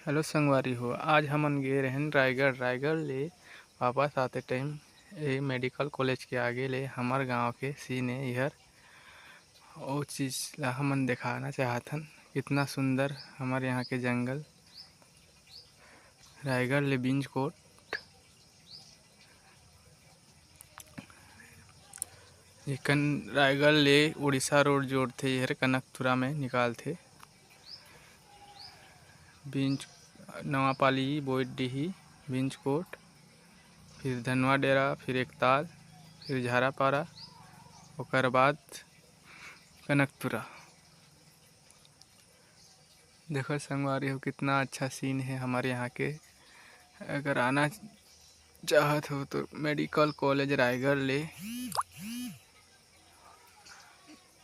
Hello संगवारी हो। आज हमन गे रहेन रायगढ़ ले वापस आते टाइम ये मेडिकल कॉलेज के आगे ले हमर गांव के सीन है इहर। वो चीज़ ला हमन दिखाना चाहथन। कितना सुंदर हमारे यहाँ के जंगल। रायगढ़ ले बिंज कोट एकन रायगढ़ ले उड़ीसा रोड जोड़थे। इहर कनकथुरा में निकालथे। बिंज नवापाली बोईडीही बिंज कोट, फिर धनवा डेरा, फिर एकताल, फिर झारापारा, ओकर बाद कनकथुरा। देखो संगवारी हो कितना अच्छा सीन है हमारे यहाँ के। अगर आना चाहत हो तो मेडिकल कॉलेज रायगढ़ ले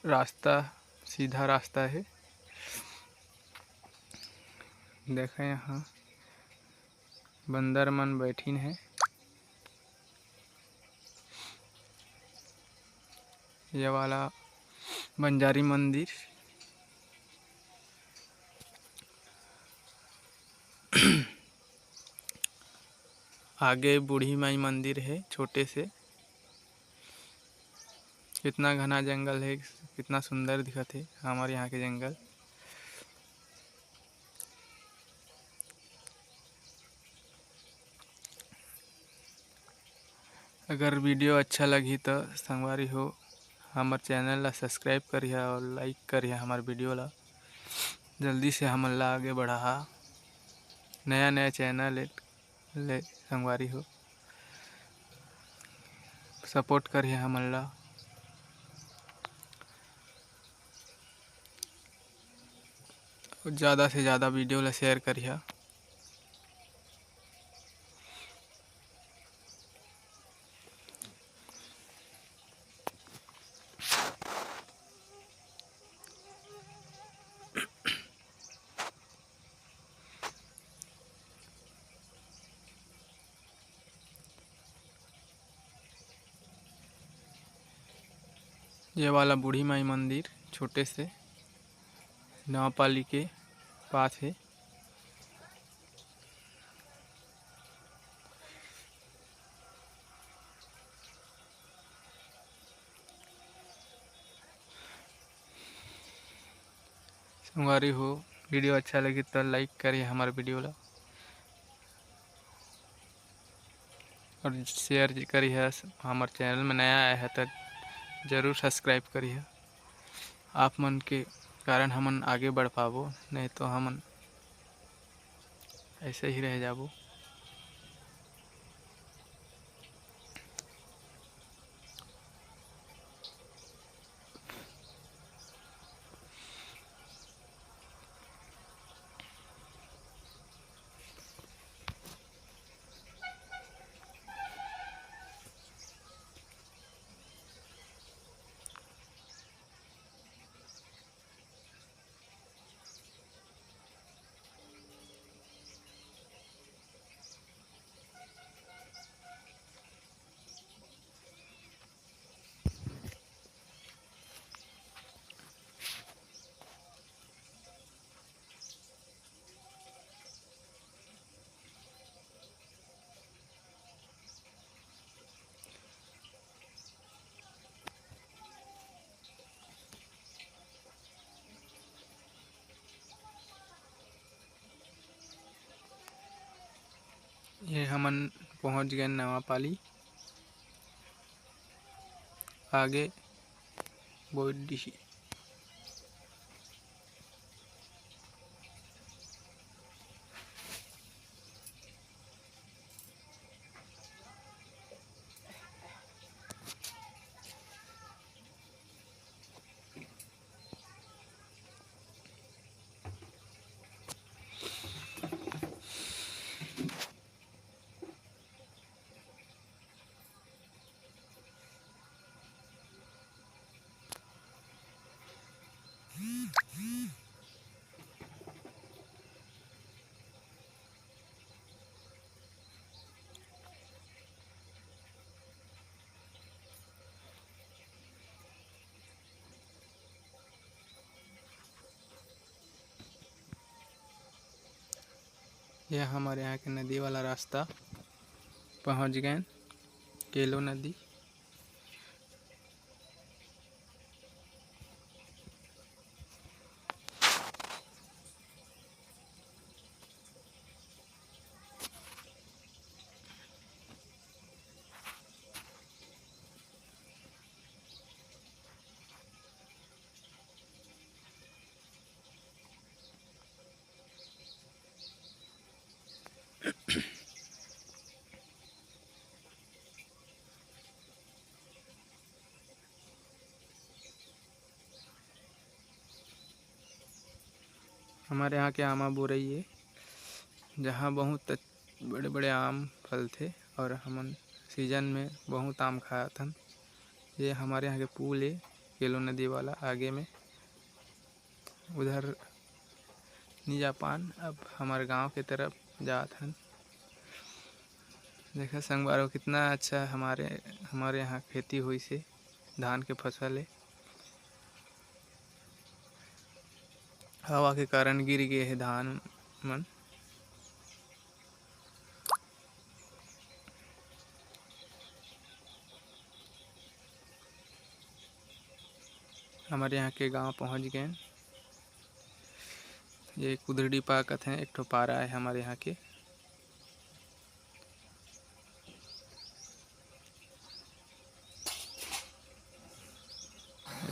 रास्ता सीधा रास्ता है। देखें यहाँ बंदर मन बैठीन है। ये वाला बंजारी मंदिर आगे बूढ़ी माई मंदिर है छोटे से। कितना घना जंगल है, कितना सुंदर दिखत है हमारे यहाँ के जंगल। अगर वीडियो अच्छा लगी तो संगवारी हो हमार चैनल ला सब्सक्राइब करिए और लाइक करिए हमार वीडियो ला। जल्दी से हमन ला आगे बढ़ा। नया नया चैनल ले संगवारी हो सपोर्ट करिए हमन ला। ज़्यादा से ज़्यादा वीडियो ला शेयर करिए। ये वाला बूढ़ी माई मंदिर छोटे से नवापाली के पास है। संगवारी हो वीडियो अच्छा लगी तो लाइक करिए हमारे वीडियो ला और शेयर करिए। हमारे चैनल में नया आया है तो ज़रूर सब्सक्राइब करिए। आप मन के कारण हमन आगे बढ़ पाबो, नहीं तो हमन ऐसे ही रह जाबो। ये हमन पहुंच गए नवापाली। आगे बोईडीही। यह हमारे यहाँ के नदी वाला रास्ता। पहुँच गए केलो नदी। हमारे यहाँ के आमा बोरई है, जहाँ बहुत बड़े बड़े आम फल थे और हम सीजन में बहुत आम खाया था। ये हमारे यहाँ के पुल है केलो नदी वाला, आगे में उधर निजापान। अब हमारे गांव के तरफ जात हन। देखा संगवार कितना अच्छा हमारे यहाँ खेती हुई से धान के फसल है। हवा के कारण गिर गए है धान मन। हमारे यहाँ के गांव पहुँच गए। ये कुदरडी पाकत है, एक ठो पारा है हमारे यहाँ के।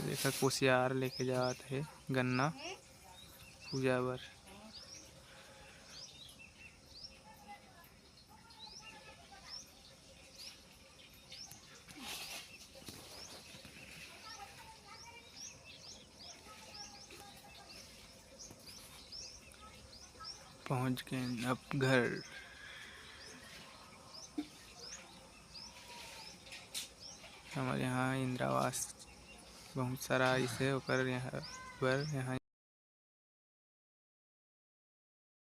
देखा कुशियार लेके जात है गन्ना पूजा बर। पहुँच गए अब घर। हमारे यहाँ इंदिरा आवास बहुत सारा इसे ओकर यहाँ पर यहाँ